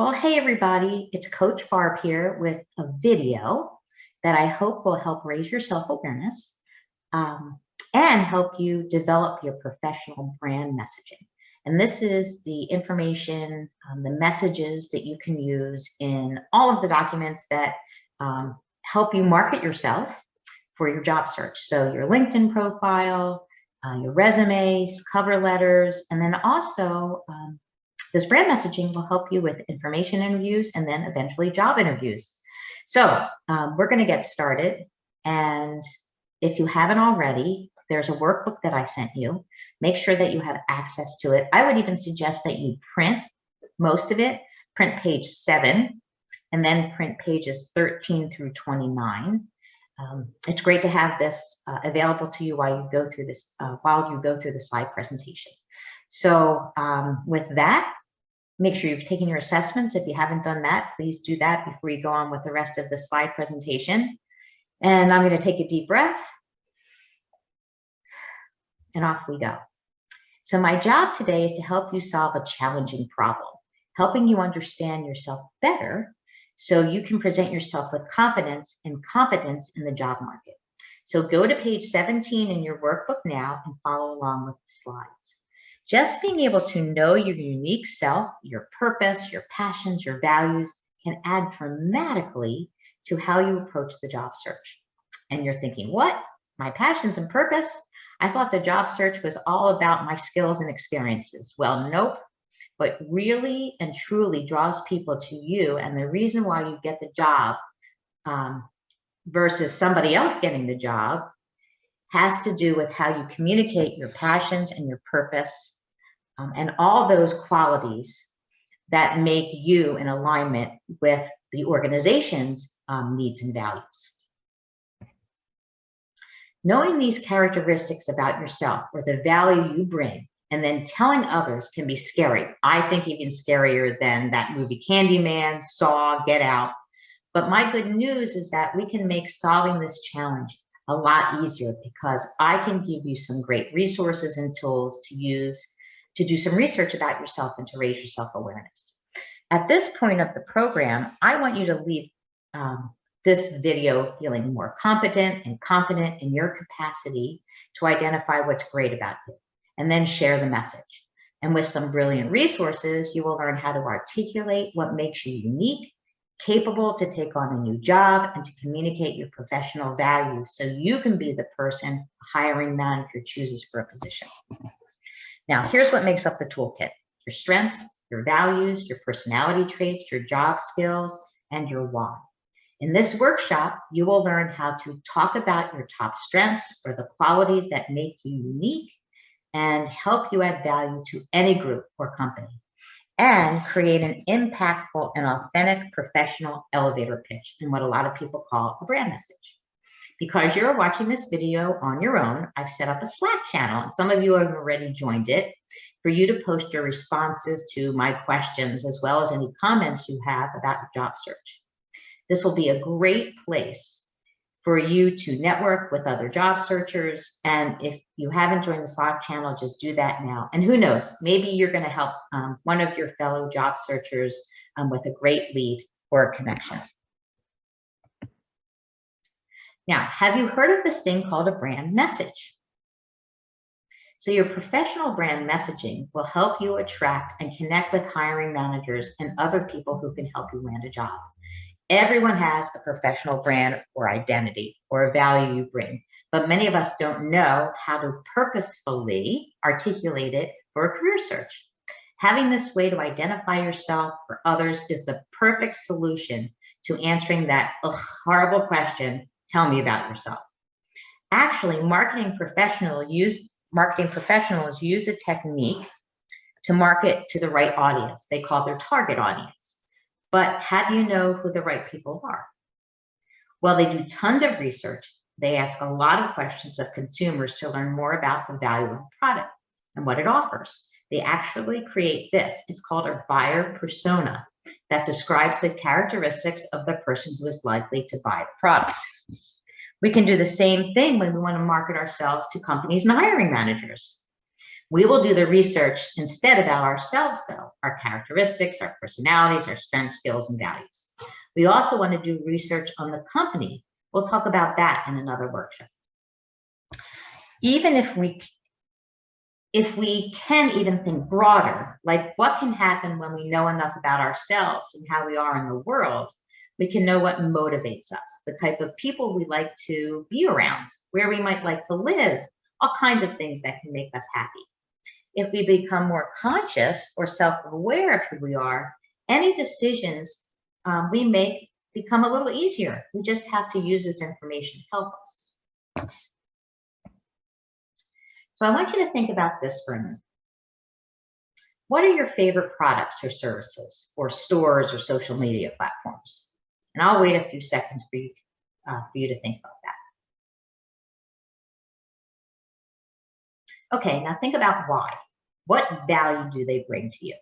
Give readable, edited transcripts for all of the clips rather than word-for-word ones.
Well, hey everybody, it's Coach Barb here with a video that I hope will help raise your self-awareness um, and help you develop your professional brand messaging. And this is the information, the messages that you can use in all of the documents that help you market yourself for your job search. So your LinkedIn profile, your resumes, cover letters, and then also this brand messaging will help you with information interviews and then eventually job interviews. So we're going to get started. And if you haven't already, there's a workbook that I sent you. Make sure that you have access to it. I would even suggest that you print most of it, print page 7, and then print pages 13 through 29. It's great to have this available to you while you go through this, the slide presentation. So with that, make sure you've taken your assessments. If you haven't done that, please do that before you go on with the rest of the slide presentation. And I'm going to take a deep breath. And off we go. So my job today is to help you solve a challenging problem, helping you understand yourself better so you can present yourself with confidence and competence in the job market. So go to page 17 in your workbook now and follow along with the slides. Just being able to know your unique self, your purpose, your passions, your values can add dramatically to how you approach the job search. And you're thinking, what? My passions and purpose? I thought the job search was all about my skills and experiences. Well, nope. What really and truly draws people to you and the reason why you get the job versus somebody else getting the job has to do with how you communicate your passions and your purpose and all those qualities that make you in alignment with the organization's needs and values. Knowing these characteristics about yourself or the value you bring and then telling others can be scary. I think even scarier than that movie Candyman, Saw, Get Out. But my good news is that we can make solving this challenge a lot easier because I can give you some great resources and tools to use to do some research about yourself and to raise your self-awareness. At this point of the program, I want you to leave this video feeling more competent and confident in your capacity to identify what's great about you and then share the message. And with some brilliant resources, you will learn how to articulate what makes you unique, capable to take on a new job, and to communicate your professional value so you can be the person a hiring manager chooses for a position. Now, here's what makes up the toolkit: your strengths, your values, your personality traits, your job skills, and your why. In this workshop, you will learn how to talk about your top strengths or the qualities that make you unique and help you add value to any group or company, and create an impactful and authentic professional elevator pitch in what a lot of people call a brand message. Because you're watching this video on your own, I've set up a Slack channel, and some of you have already joined it, for you to post your responses to my questions, as well as any comments you have about your job search. This will be a great place for you to network with other job searchers. And if you haven't joined the Slack channel, just do that now. And who knows, maybe you're going to help one of your fellow job searchers with a great lead or a connection. Now, have you heard of this thing called a brand message? So your professional brand messaging will help you attract and connect with hiring managers and other people who can help you land a job. Everyone has a professional brand or identity or a value you bring, but many of us don't know how to purposefully articulate it for a career search. Having this way to identify yourself for others is the perfect solution to answering that horrible question, tell me about yourself. Actually, marketing professionals use a technique to market to the right audience. They call their target audience. But how do you know who the right people are? Well, they do tons of research. They ask a lot of questions of consumers to learn more about the value of the product and what it offers. They actually create this. It's called a buyer persona that describes the characteristics of the person who is likely to buy the product. We can do the same thing when we want to market ourselves to companies and hiring managers. We will do the research instead about ourselves, though, our characteristics, our personalities, our strengths, skills, and values. We also want to do research on the company. We'll talk about that in another workshop. Even if we can even think broader, like what can happen when we know enough about ourselves and how we are in the world, we can know what motivates us, the type of people we like to be around, where we might like to live, all kinds of things that can make us happy. If we become more conscious or self-aware of who we are, any decisions we make become a little easier. We just have to use this information to help us. So I want you to think about this for a minute. What are your favorite products or services, or stores or social media platforms? And I'll wait a few seconds for you to think about that. Okay, now think about why. What value do they bring to you?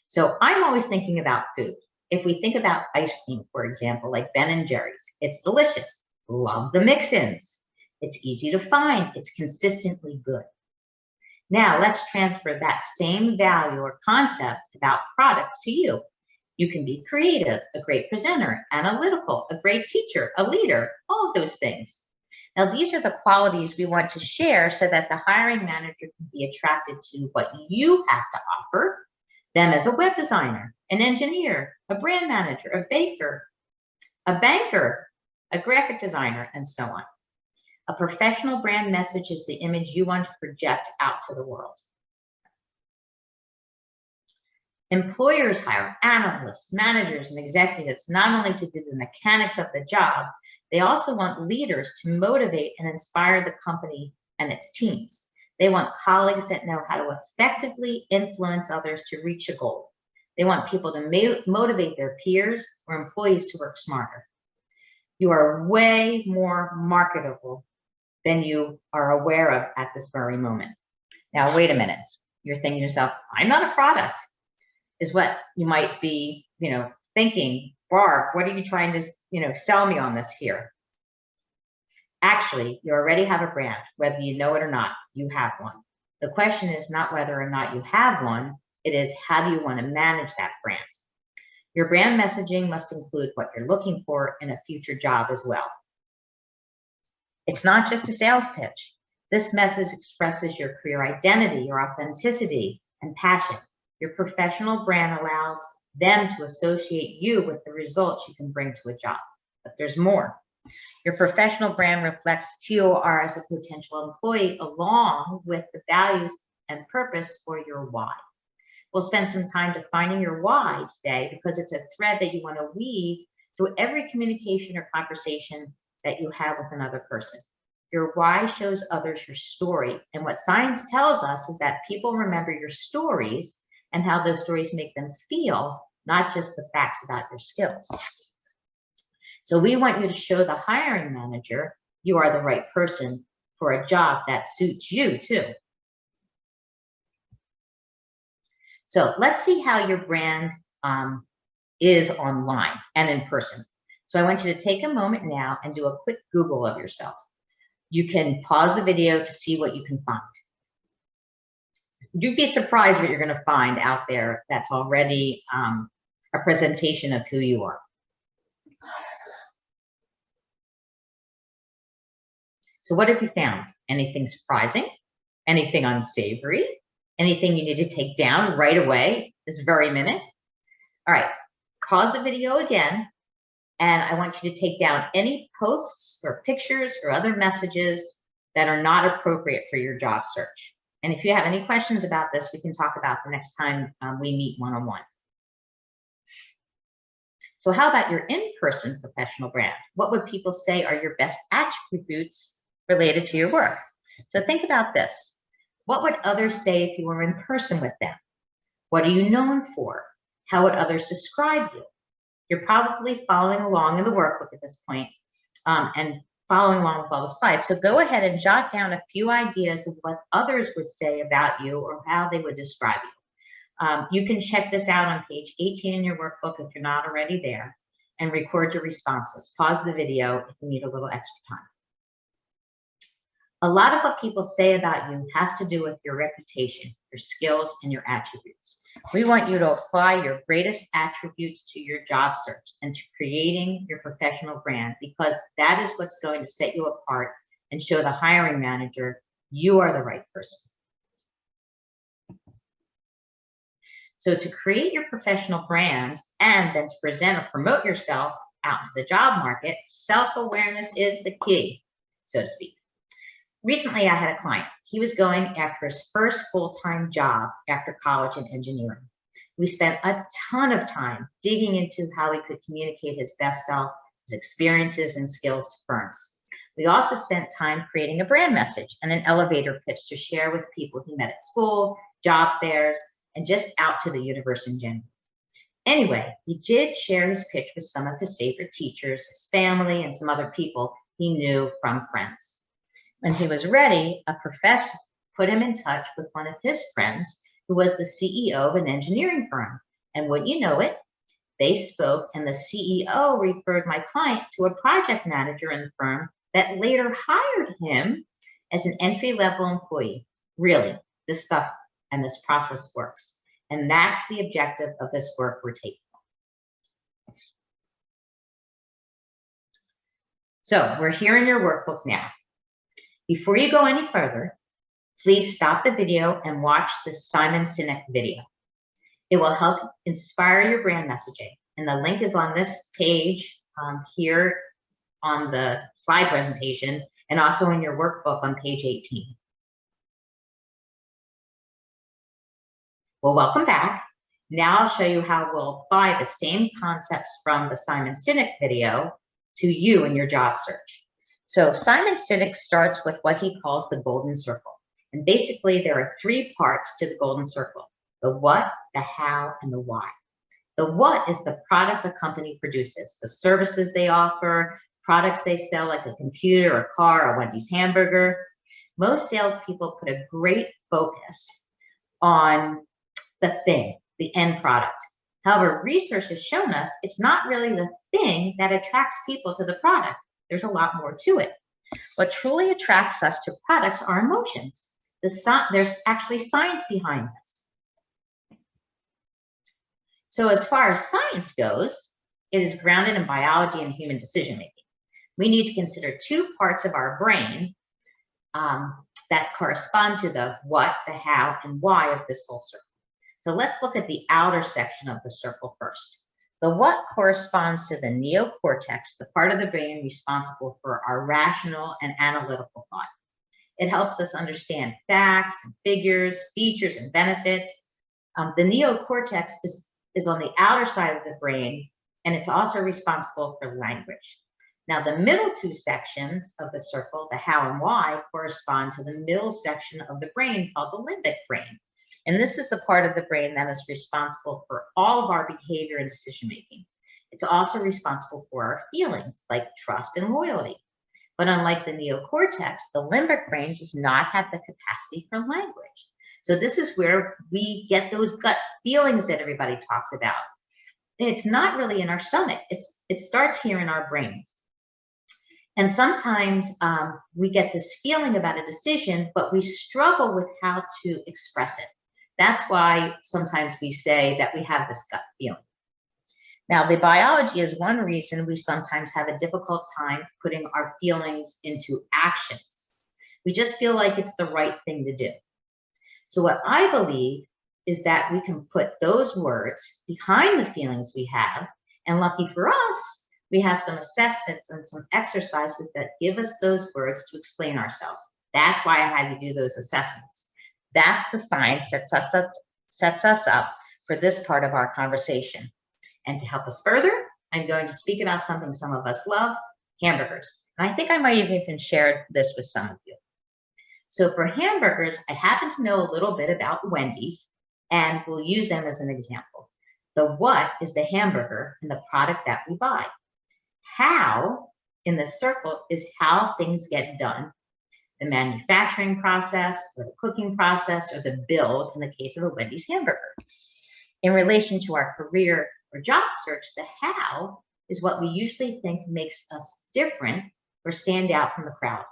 So I'm always thinking about food. If we think about ice cream, for example, like Ben & Jerry's, it's delicious. Love the mix-ins. It's easy to find. It's consistently good. Now let's transfer that same value or concept about products to you. You can be creative, a great presenter, analytical, a great teacher, a leader, all of those things. Now, these are the qualities we want to share so that the hiring manager can be attracted to what you have to offer them as a web designer, an engineer, a brand manager, a baker, a banker, a graphic designer, and so on. A professional brand message is the image you want to project out to the world. Employers hire analysts, managers, and executives not only to do the mechanics of the job, they also want leaders to motivate and inspire the company and its teams. They want colleagues that know how to effectively influence others to reach a goal. They want people to motivate their peers or employees to work smarter. You are way more marketable than you are aware of at this very moment. Now, wait a minute. You're thinking to yourself, I'm not a product, is what you might be, thinking. Barb, what are you trying to, sell me on this here? Actually, you already have a brand, whether you know it or not, you have one. The question is not whether or not you have one, it is how do you want to manage that brand? Your brand messaging must include what you're looking for in a future job as well. It's not just a sales pitch. This message expresses your career identity, your authenticity, and passion. Your professional brand allows them to associate you with the results you can bring to a job. But there's more. Your professional brand reflects who you are as a potential employee, along with the values and purpose for your why. We'll spend some time defining your why today because it's a thread that you want to weave through every communication or conversation that you have with another person. Your why shows others your story. And what science tells us is that people remember your stories and how those stories make them feel, not just the facts about your skills. So we want you to show the hiring manager you are the right person for a job that suits you too. So let's see how your brand is online and in person. So I want you to take a moment now and do a quick Google of yourself. You can pause the video to see what you can find. You'd be surprised what you're going to find out there that's already a presentation of who you are. So what have you found? Anything surprising? Anything unsavory? Anything you need to take down right away this very minute? All right, pause the video again, and I want you to take down any posts or pictures or other messages that are not appropriate for your job search. And if you have any questions about this, we can talk about the next time we meet one-on-one. So how about your in-person professional brand? What would people say are your best attributes related to your work? So think about this. What would others say if you were in person with them? What are you known for? How would others describe you? You're probably following along in the workbook at this point, and following along with all the slides. So go ahead and jot down a few ideas of what others would say about you or how they would describe you. You can check this out on page 18 in your workbook if you're not already there, and record your responses. Pause the video if you need a little extra time. A lot of what people say about you has to do with your reputation, your skills, and your attributes. We want you to apply your greatest attributes to your job search and to creating your professional brand, because that is what's going to set you apart and show the hiring manager you are the right person. So to create your professional brand and then to present or promote yourself out into the job market, self-awareness is the key, so to speak. Recently, I had a client. He was going after his first full-time job after college in engineering. We spent a ton of time digging into how he could communicate his best self, his experiences and skills to firms. We also spent time creating a brand message and an elevator pitch to share with people he met at school, job fairs, and just out to the universe in general. Anyway, he did share his pitch with some of his favorite teachers, his family, and some other people he knew from friends. When he was ready, a professor put him in touch with one of his friends who was the CEO of an engineering firm. And wouldn't you know it, they spoke and the CEO referred my client to a project manager in the firm that later hired him as an entry-level employee. Really, this stuff and this process works. And that's the objective of this work we're taking. So we're here in your workbook now. Before you go any further, please stop the video and watch the Simon Sinek video. It will help inspire your brand messaging. And the link is on this page here on the slide presentation and also in your workbook on page 18. Well, welcome back. Now I'll show you how we'll apply the same concepts from the Simon Sinek video to you in your job search. So Simon Sinek starts with what he calls the golden circle. And basically there are three parts to the golden circle: the what, the how, and the why. The what is the product a company produces, the services they offer, products they sell like a computer, a car, a Wendy's hamburger. Most salespeople put a great focus on the thing, the end product. However, research has shown us it's not really the thing that attracts people to the product. There's a lot more to it. What truly attracts us to products are emotions. There's actually science behind this. So as far as science goes, it is grounded in biology and human decision-making. We need to consider two parts of our brain that correspond to the what, the how, and why of this whole circle. So let's look at the outer section of the circle first. The what corresponds to the neocortex, the part of the brain responsible for our rational and analytical thought. It helps us understand facts and figures, features and benefits. The neocortex is on the outer side of the brain, and it's also responsible for language. Now, the middle two sections of the circle, the how and why, correspond to the middle section of the brain called the limbic brain. And this is the part of the brain that is responsible for all of our behavior and decision-making. It's also responsible for our feelings like trust and loyalty. But unlike the neocortex, the limbic brain does not have the capacity for language. So this is where we get those gut feelings that everybody talks about. And it's not really in our stomach. It starts here in our brains. And sometimes we get this feeling about a decision, but we struggle with how to express it. That's why sometimes we say that we have this gut feeling. Now, the biology is one reason we sometimes have a difficult time putting our feelings into actions. We just feel like it's the right thing to do. So what I believe is that we can put those words behind the feelings we have, and lucky for us, we have some assessments and some exercises that give us those words to explain ourselves. That's why I had you do those assessments. That's the science that sets us up for this part of our conversation. And to help us further, I'm going to speak about something some of us love, hamburgers. And I think I might have even shared this with some of you. So for hamburgers, I happen to know a little bit about Wendy's, and we'll use them as an example. The what is the hamburger and the product that we buy. How in the circle is how things get done. The manufacturing process, or the cooking process, or the build in the case of a Wendy's hamburger. In relation to our career or job search, the how is what we usually think makes us different or stand out from the crowd.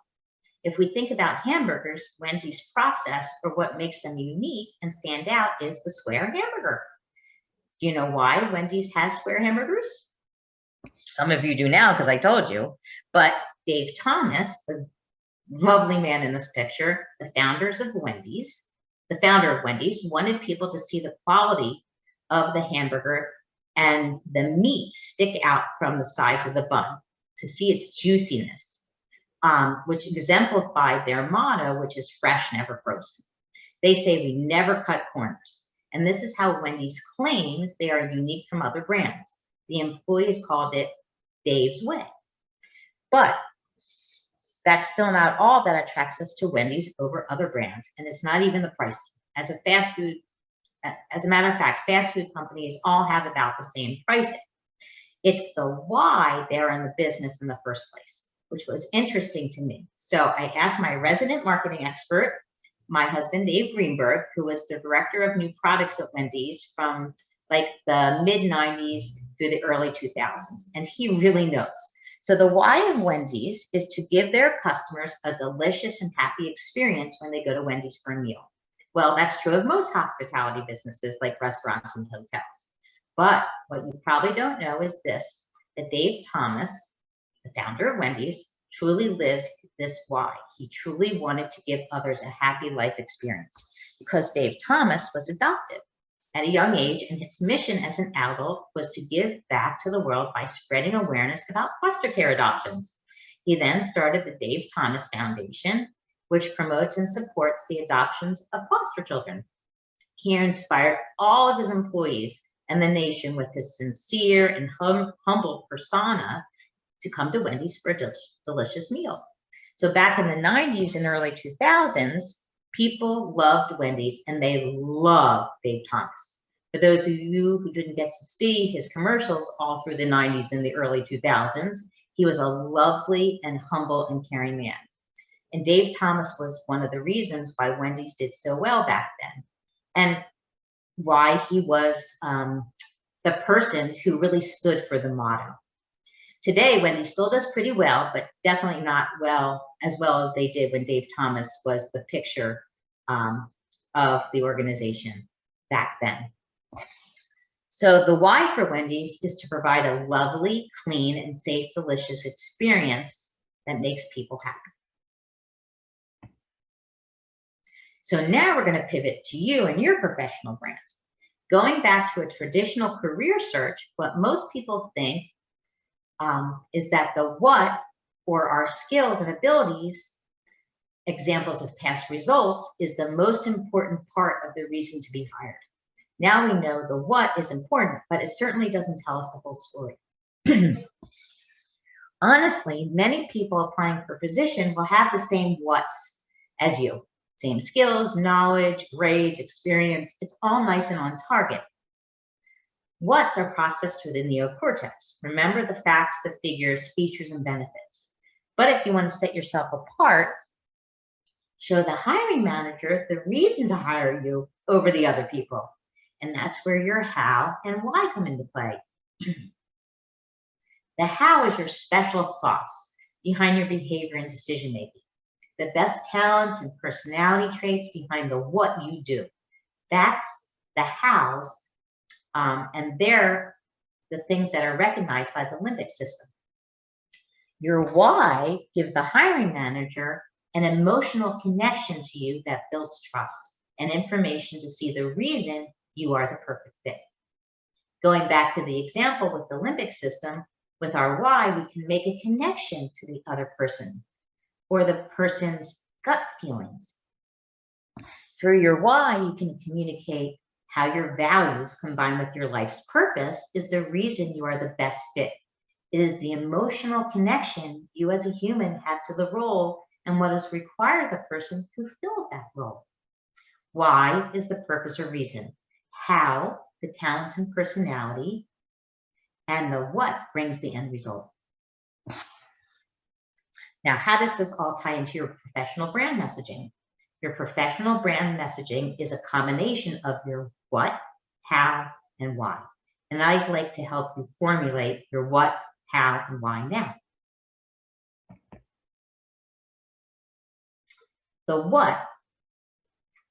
If we think about hamburgers, Wendy's process or what makes them unique and stand out is the square hamburger. Do you know why Wendy's has square hamburgers? Some of you do now because I told you, but Dave Thomas, the lovely man in this picture, the founder of Wendy's, wanted people to see the quality of the hamburger and the meat stick out from the sides of the bun to see its juiciness, which exemplified their motto, which is fresh, never frozen. They say we never cut corners. And this is how Wendy's claims they are unique from other brands. The employees called it Dave's Way. But that's still not all that attracts us to Wendy's over other brands. And it's not even the pricing. As a matter of fact, fast food companies all have about the same pricing. It's the why they're in the business in the first place, which was interesting to me. So I asked my resident marketing expert, my husband, Dave Greenberg, who was the director of new products at Wendy's from like the mid-90s through the early 2000s. And he really knows. So the why of Wendy's is to give their customers a delicious and happy experience when they go to Wendy's for a meal. Well, that's true of most hospitality businesses like restaurants and hotels. But what you probably don't know is this, that Dave Thomas, the founder of Wendy's, truly lived this why. He truly wanted to give others a happy life experience because Dave Thomas was adopted at a young age, and his mission as an adult was to give back to the world by spreading awareness about foster care adoptions. He then started the Dave Thomas Foundation, which promotes and supports the adoptions of foster children. He inspired all of his employees and the nation with his sincere and humble persona to come to Wendy's for a delicious meal. So back in the 90s and early 2000s, people loved Wendy's and they loved Dave Thomas. For those of you who didn't get to see his commercials all through the 90s and the early 2000s, he was a lovely and humble and caring man. And Dave Thomas was one of the reasons why Wendy's did so well back then, and why he was the person who really stood for the motto. Today, Wendy's still does pretty well, but definitely not as well as they did when Dave Thomas was the picture of the organization back then. So the why for Wendy's is to provide a lovely, clean, and safe, delicious experience that makes people happy. So now we're going to pivot to you and your professional brand. Going back to a traditional career search, what most people think is that the what, or our skills and abilities, examples of past results, is the most important part of the reason to be hired. Now we know the what is important, but it certainly doesn't tell us the whole story. Honestly, many people applying for a position will have the same what's as you. Same skills, knowledge, grades, experience, it's all nice and on target. What's are processed through the neocortex. Remember the facts, the figures, features, and benefits. But if you want to set yourself apart, show the hiring manager the reason to hire you over the other people. And that's where your how and why come into play. The how is your special sauce behind your behavior and decision making. The best talents and personality traits behind the what you do. That's the hows, and they're the things that are recognized by the limbic system. Your why gives a hiring manager an emotional connection to you that builds trust and information to see the reason you are the perfect fit. Going back to the example with the limbic system, with our why, we can make a connection to the other person or the person's gut feelings. Through your why, you can communicate how your values combined with your life's purpose is the reason you are the best fit. It is the emotional connection you as a human have to the role and what is required of the person who fills that role. Why is the purpose or reason. How, the talents and personality, and the what brings the end result. Now, how does this all tie into your professional brand messaging? Your professional brand messaging is a combination of your what, how, and why. And I'd like to help you formulate your what, how, and why now. The what?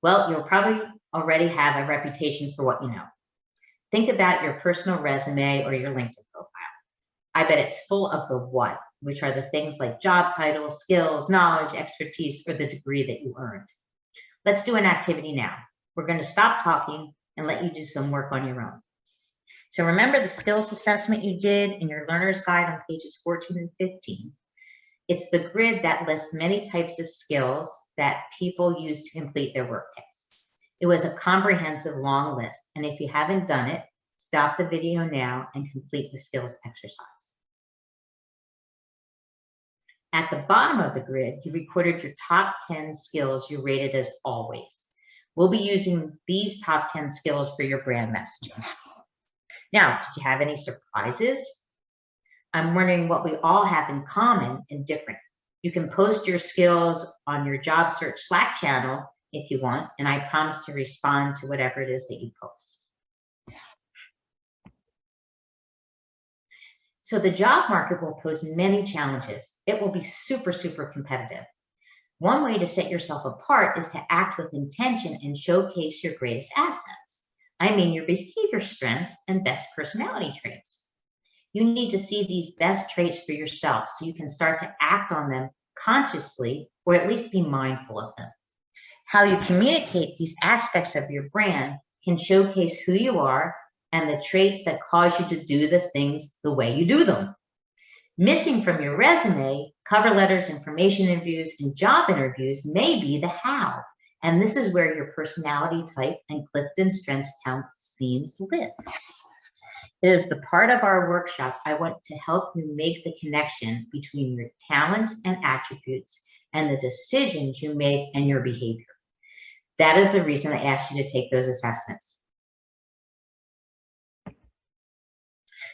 Well, you'll probably already have a reputation for what you know. Think about your personal resume or your LinkedIn profile. I bet it's full of the what, which are the things like job titles, skills, knowledge, expertise, or the degree that you earned. Let's do an activity now. We're going to stop talking and let you do some work on your own. So remember the skills assessment you did in your learner's guide on pages 14 and 15. It's the grid that lists many types of skills that people use to complete their work tasks. It was a comprehensive long list, and if you haven't done it, stop the video now and complete the skills exercise. At the bottom of the grid, you recorded your top 10 skills you rated as always. We'll be using these top 10 skills for your brand messaging. Now, did you have any surprises? I'm wondering what we all have in common and different. You can post your skills on your job search Slack channel if you want, and I promise to respond to whatever it is that you post. So the job market will pose many challenges. It will be super, super competitive. One way to set yourself apart is to act with intention and showcase your greatest assets. I mean your behavior strengths and best personality traits. You need to see these best traits for yourself so you can start to act on them consciously, or at least be mindful of them. How you communicate these aspects of your brand can showcase who you are and the traits that cause you to do the things the way you do them. Missing from your resume, cover letters, information interviews, and job interviews may be the how. And this is where your personality type and Clifton Strengths Talents themes live. It is the part of our workshop I want to help you make the connection between your talents and attributes and the decisions you make and your behavior. That is the reason I asked you to take those assessments.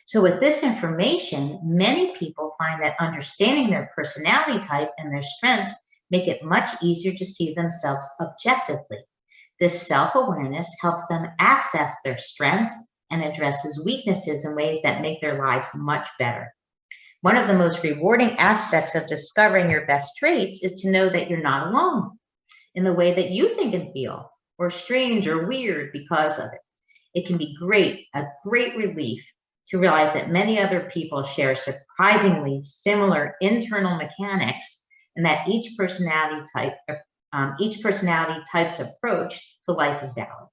So with this information, many people find that understanding their personality type and their strengths make it much easier to see themselves objectively. This self-awareness helps them access their strengths and addresses weaknesses in ways that make their lives much better. One of the most rewarding aspects of discovering your best traits is to know that you're not alone in the way that you think and feel, or strange or weird because of it. It can be a great relief to realize that many other people share surprisingly similar internal mechanics, and that each personality type's approach to life is valid.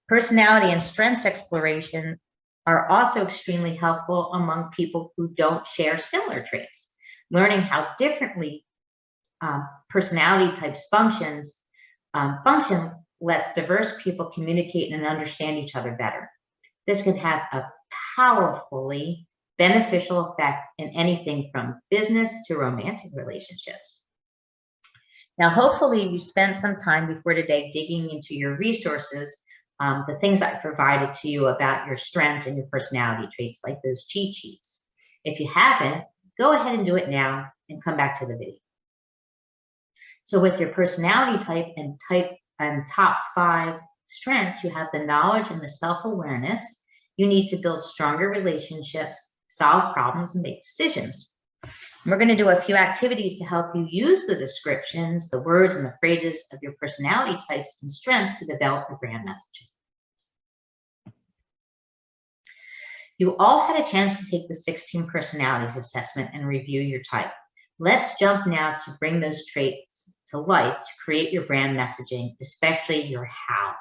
Personality and strengths exploration are also extremely helpful among people who don't share similar traits. Learning how differently personality types function lets diverse people communicate and understand each other better. This can have a powerfully beneficial effect in anything from business to romantic relationships. Now, hopefully you spent some time before today digging into your resources, the things I provided to you about your strengths and your personality traits, like those cheat sheets. If you haven't, go ahead and do it now and come back to the video. So with your personality type and top 5 strengths, you have the knowledge and the self-awareness. You need to build stronger relationships, solve problems, and make decisions. And we're going to do a few activities to help you use the descriptions, the words, and the phrases of your personality types and strengths to develop your brand messaging. You all had a chance to take the 16 personalities assessment and review your type. Let's jump now to bring those traits to life to create your brand messaging, especially your how.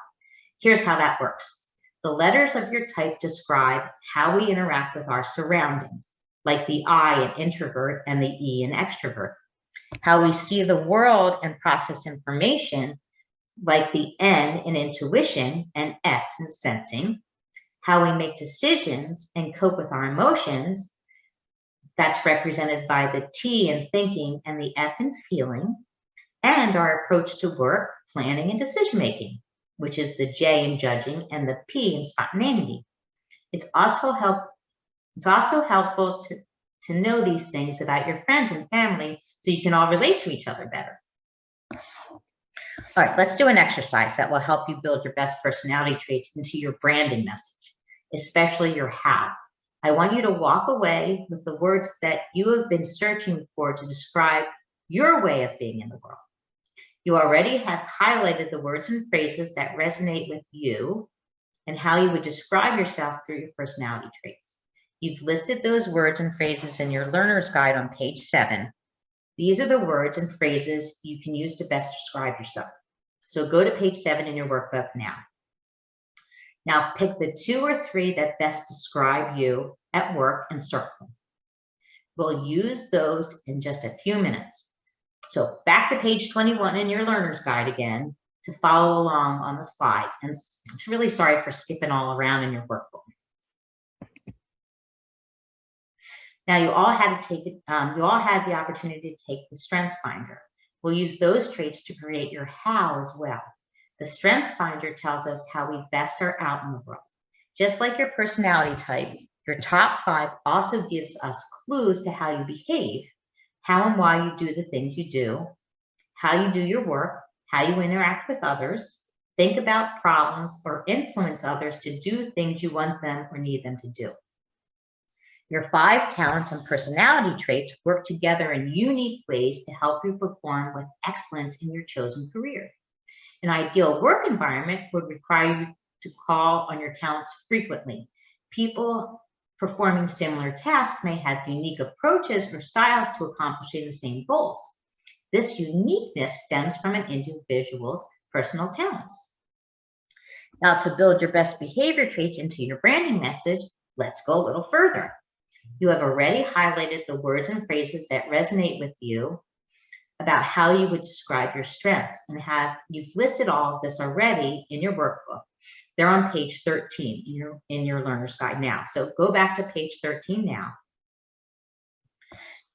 Here's how that works. The letters of your type describe how we interact with our surroundings, like the I in introvert and the E in extrovert. How we see the world and process information, like the N in intuition and S in sensing. How we make decisions and cope with our emotions, that's represented by the T in thinking and the F in feeling. And our approach to work, planning, and decision-making, which is the J in judging and the P in spontaneity. It's also helpful to know these things about your friends and family so you can all relate to each other better. All right, let's do an exercise that will help you build your best personality traits into your branding message, especially your how. I want you to walk away with the words that you have been searching for to describe your way of being in the world. You already have highlighted the words and phrases that resonate with you and how you would describe yourself through your personality traits. You've listed those words and phrases in your learner's guide on page 7. These are the words and phrases you can use to best describe yourself. So go to page 7 in your workbook now. Now pick the 2 or 3 that best describe you at work and circle them. We'll use those in just a few minutes. So back to page 21 in your learner's guide again to follow along on the slides. And I'm really sorry for skipping all around in your workbook. Now you all had to take it. You all had the opportunity to take the Strengths Finder. We'll use those traits to create your how as well. The Strengths Finder tells us how we best are out in the world. Just like your personality type, your top 5 also gives us clues to how you behave, how and why you do the things you do, how you do your work, how you interact with others, think about problems, or influence others to do things you want them or need them to do. Your 5 talents and personality traits work together in unique ways to help you perform with excellence in your chosen career. An ideal work environment would require you to call on your talents frequently. People performing similar tasks may have unique approaches or styles to accomplishing the same goals. This uniqueness stems from an individual's personal talents. Now, to build your best behavior traits into your branding message, let's go a little further. You have already highlighted the words and phrases that resonate with you about how you would describe your strengths, and you've listed all of this already in your workbook. They're on page 13 in your learner's guide now. So go back to page 13 now.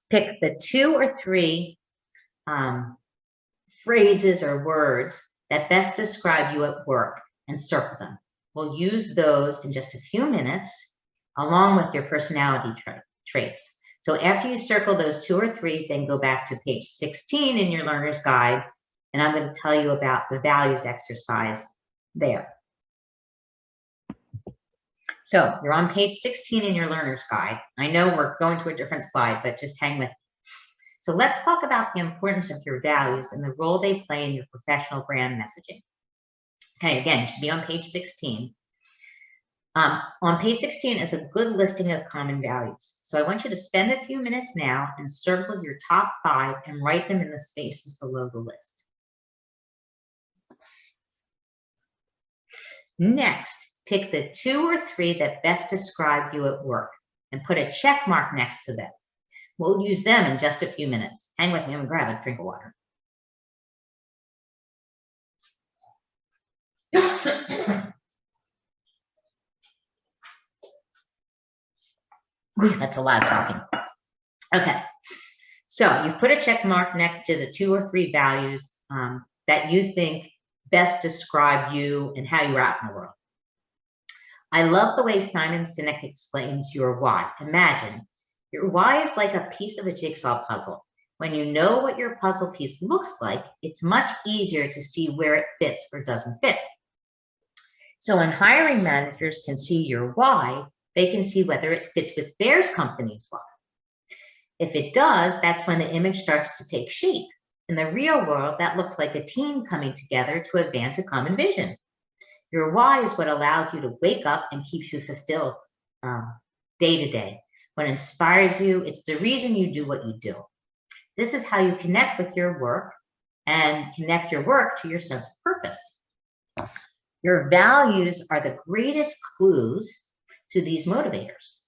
Pick the 2 or 3 phrases or words that best describe you at work and circle them. We'll use those in just a few minutes along with your personality traits. So after you circle those 2 or 3, then go back to page 16 in your learner's guide, and I'm going to tell you about the values exercise there. So you're on page 16 in your learner's guide. I know we're going to a different slide, but just hang with me. So let's talk about the importance of your values and the role they play in your professional brand messaging. Okay, again, you should be on page 16. On page 16 is a good listing of common values. So I want you to spend a few minutes now and circle your top 5 and write them in the spaces below the list. Next, pick the 2 or 3 that best describe you at work and put a check mark next to them. We'll use them in just a few minutes. Hang with me, I'm gonna grab a drink of water. That's a lot of talking. Okay, so you've put a check mark next to the 2 or 3 values that you think best describe you and how you're out in the world. I love the way Simon Sinek explains your why. Imagine, your why is like a piece of a jigsaw puzzle. When you know what your puzzle piece looks like, it's much easier to see where it fits or doesn't fit. So when hiring managers can see your why, they can see whether it fits with their company's why. If it does, that's when the image starts to take shape. In the real world, that looks like a team coming together to advance a common vision. Your why is what allows you to wake up and keeps you fulfilled day to day. What inspires you, it's the reason you do what you do. This is how you connect with your work and connect your work to your sense of purpose. Your values are the greatest clues to these motivators.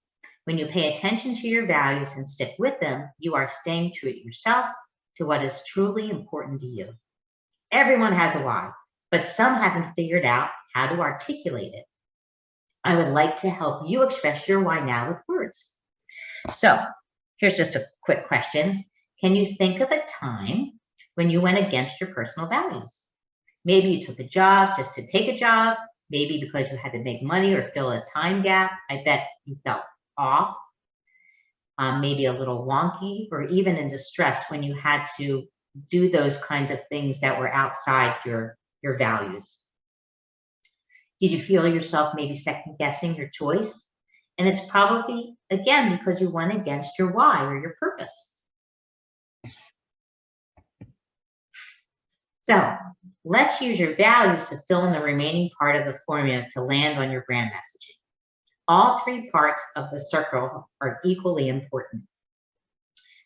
When you pay attention to your values and stick with them, you are staying true to yourself, to what is truly important to you. Everyone has a why, but some haven't figured out how to articulate it. I would like to help you express your why now with words. So here's just a quick question. Can you think of a time when you went against your personal values? Maybe you took a job just to take a job, maybe because you had to make money or fill a time gap. I bet you felt off, maybe a little wonky, or even in distress when you had to do those kinds of things that were outside your values. Did you feel yourself maybe second guessing your choice? And it's probably, again, because you went against your why or your purpose. So let's use your values to fill in the remaining part of the formula to land on your brand messaging. All three parts of the circle are equally important.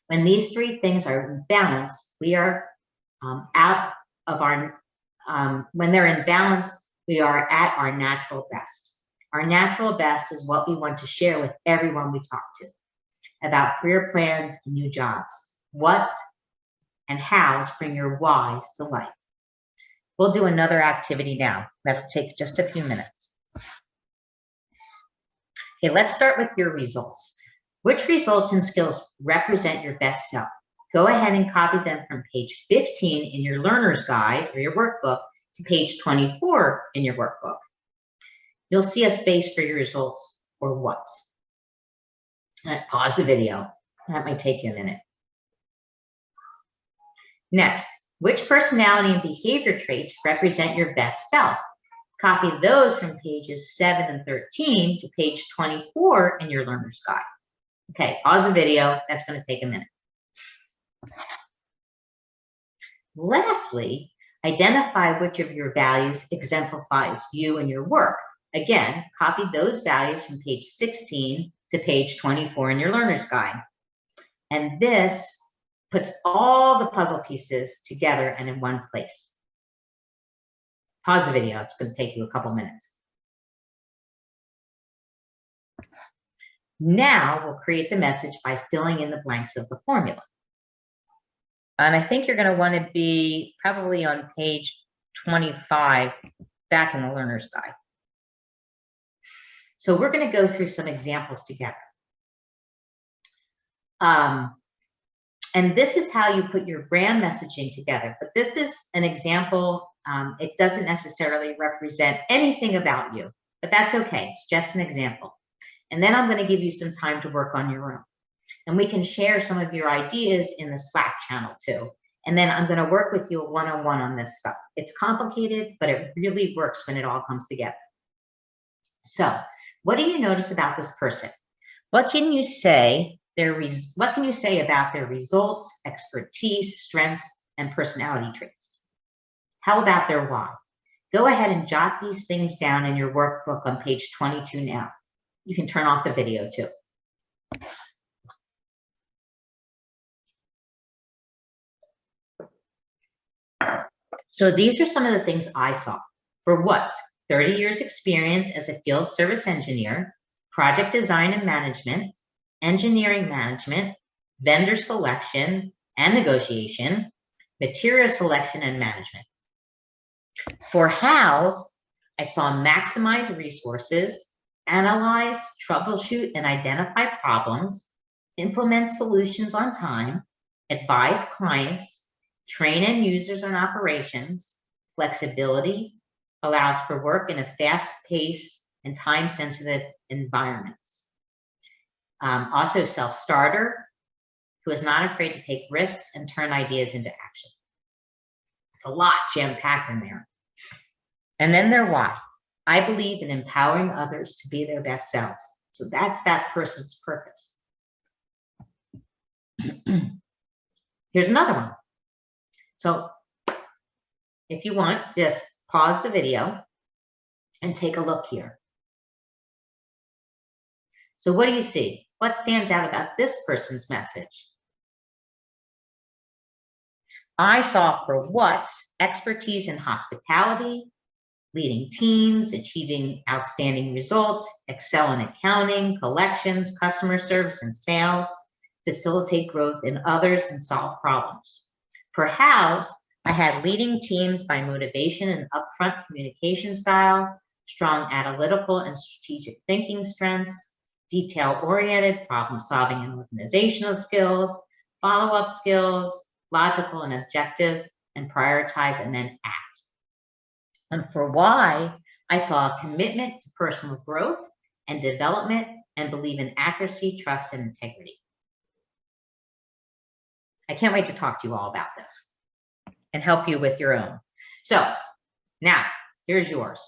When these three things are in balance, we are out of our, when they're in balance, we are at our natural best. Our natural best is what we want to share with everyone we talk to about career plans and new jobs. What's and hows bring your whys to life. We'll do another activity now. That'll take just a few minutes. Okay, let's start with your results. Which results and skills represent your best self? Go ahead and copy them from page 15 in your learner's guide or your workbook to page 24 in your workbook. You'll see a space for your results or what's. Pause the video. That might take you a minute. Next, which personality and behavior traits represent your best self? Copy those from pages 7 and 13 to page 24 in your learner's guide. Okay, pause the video. That's going to take a minute. Lastly, identify which of your values exemplifies you and your work. Again, copy those values from page 16 to page 24 in your learner's guide. And this puts all the puzzle pieces together and in one place. Pause the video. It's going to take you a couple minutes. Now we'll create the message by filling in the blanks of the formula. And I think you're going to want to be probably on page 25 back in the learner's guide. So we're going to go through some examples together. And this is how you put your brand messaging together. But this is an example. It doesn't necessarily represent anything about you, but that's okay. It's just an example. And then I'm going to give you some time to work on your own. And we can share some of your ideas in the Slack channel too. And then I'm going to work with you one-on-one on this stuff. It's complicated, but it really works when it all comes together. So what do you notice about this person? What can you say about their results, expertise, strengths, and personality traits? How about their why? Go ahead and jot these things down in your workbook on page 22 now. You can turn off the video too. So these are some of the things I saw. For what's 30 years experience as a field service engineer, project design and management, engineering management, vendor selection and negotiation, material selection and management. For hows, I saw maximize resources, analyze, troubleshoot, and identify problems, implement solutions on time, advise clients, train end users on operations, flexibility, allows for work in a fast-paced and time-sensitive environments. Also self-starter, who is not afraid to take risks and turn ideas into action. It's a lot jam-packed in there. And then their why. I believe in empowering others to be their best selves. So that's that person's purpose. Here's another one. So if you want, just pause the video and take a look here. So what do you see? What stands out about this person's message? I saw for what's expertise in hospitality, leading teams, achieving outstanding results, excel in accounting, collections, customer service and sales, facilitate growth in others, and solve problems. For hows, I had leading teams by motivation and upfront communication style, strong analytical and strategic thinking strengths, detail-oriented problem-solving and organizational skills, follow-up skills, logical and objective, and prioritize and then act. And for why, I saw a commitment to personal growth and development and believe in accuracy, trust, and integrity. I can't wait to talk to you all about this and help you with your own. So now, here's yours.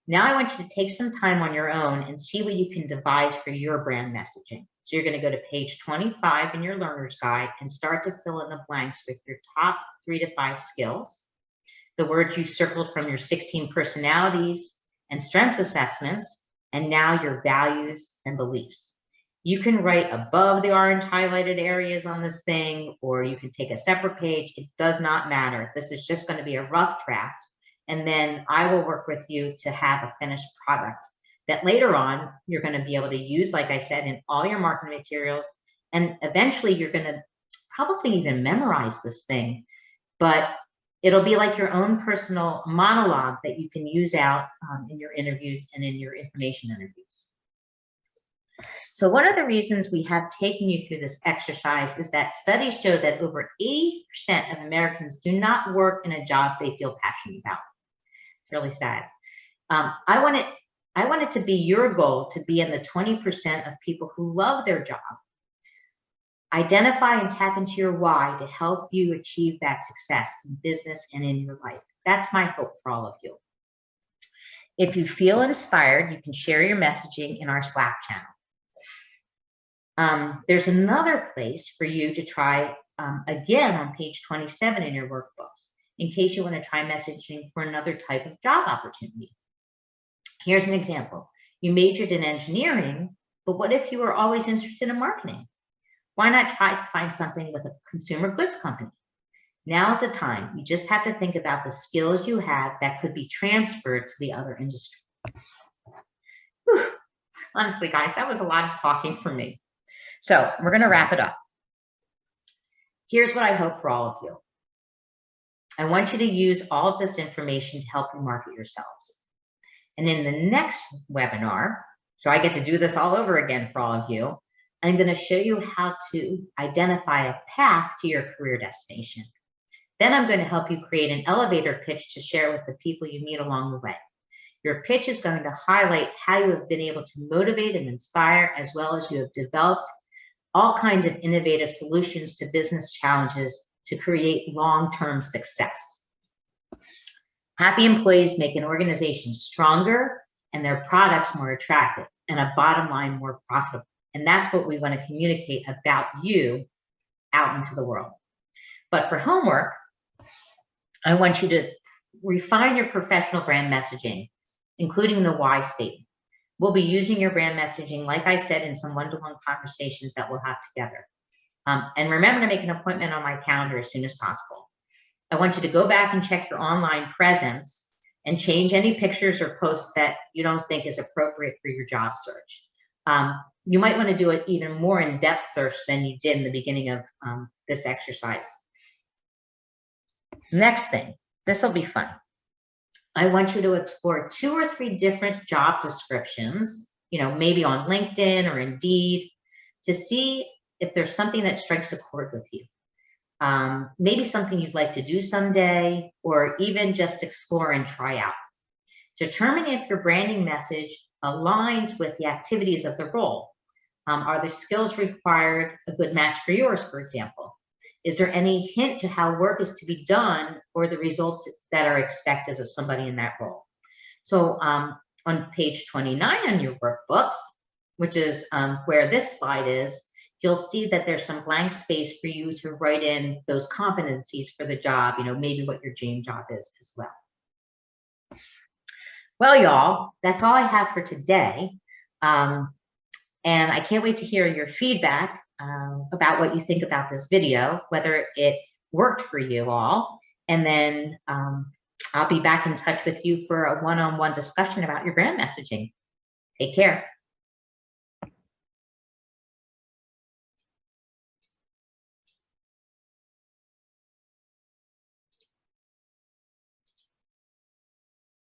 Now I want you to take some time on your own and see what you can devise for your brand messaging. So you're going to go to page 25 in your learner's guide and start to fill in the blanks with your top 3 to 5 skills, the words you circled from your 16 personalities and strengths assessments, and now your values and beliefs. You can write above the orange highlighted areas on this thing, or you can take a separate page. It does not matter. This is just going to be a rough draft. And then I will work with you to have a finished product that later on you're going to be able to use, like I said, in all your marketing materials. And eventually you're going to probably even memorize this thing, but it'll be like your own personal monologue that you can use out in your interviews and in your information interviews. So one of the reasons we have taken you through this exercise is that studies show that over 80% of Americans do not work in a job they feel passionate about. It's really sad. I want it to be your goal to be in the 20% of people who love their job. Identify and tap into your why to help you achieve that success in business and in your life. That's my hope for all of you. If you feel inspired, you can share your messaging in our Slack channel. There's another place for you to try again on page 27 in your workbooks, in case you want to try messaging for another type of job opportunity. Here's an example. You majored in engineering, but what if you were always interested in marketing? Why not try to find something with a consumer goods company? Now is the time. You just have to think about the skills you have that could be transferred to the other industry. Whew. Honestly, guys, that was a lot of talking for me. So we're going to wrap it up. Here's what I hope for all of you. I want you to use all of this information to help you market yourselves. And in the next webinar, so I get to do this all over again for all of you, I'm going to show you how to identify a path to your career destination. Then I'm going to help you create an elevator pitch to share with the people you meet along the way. Your pitch is going to highlight how you have been able to motivate and inspire, as well as you have developed all kinds of innovative solutions to business challenges to create long-term success. Happy employees make an organization stronger and their products more attractive and a bottom line more profitable. And that's what we want to communicate about you out into the world. But for homework, I want you to refine your professional brand messaging, including the why statement. We'll be using your brand messaging, like I said, in some one-to-one conversations that we'll have together. And remember to make an appointment on my calendar as soon as possible. I want you to go back and check your online presence and change any pictures or posts that you don't think is appropriate for your job search. You might want to do an even more in-depth search than you did in the beginning of this exercise. Next thing, this will be fun. I want you to explore 2 or 3 different job descriptions, maybe on LinkedIn or Indeed, to see if there's something that strikes a chord with you. Maybe something you'd like to do someday, or even just explore and try out. Determine if your branding message aligns with the activities of the role. Are the skills required a good match for yours, for example? Is there any hint to how work is to be done or the results that are expected of somebody in that role? So on page 29 on your workbooks, which is where this slide is, you'll see that there's some blank space for you to write in those competencies for the job, maybe what your dream job is as well. Well, y'all, that's all I have for today. And I can't wait to hear your feedback about what you think about this video, whether it worked for you all. And then I'll be back in touch with you for a one-on-one discussion about your brand messaging. Take care.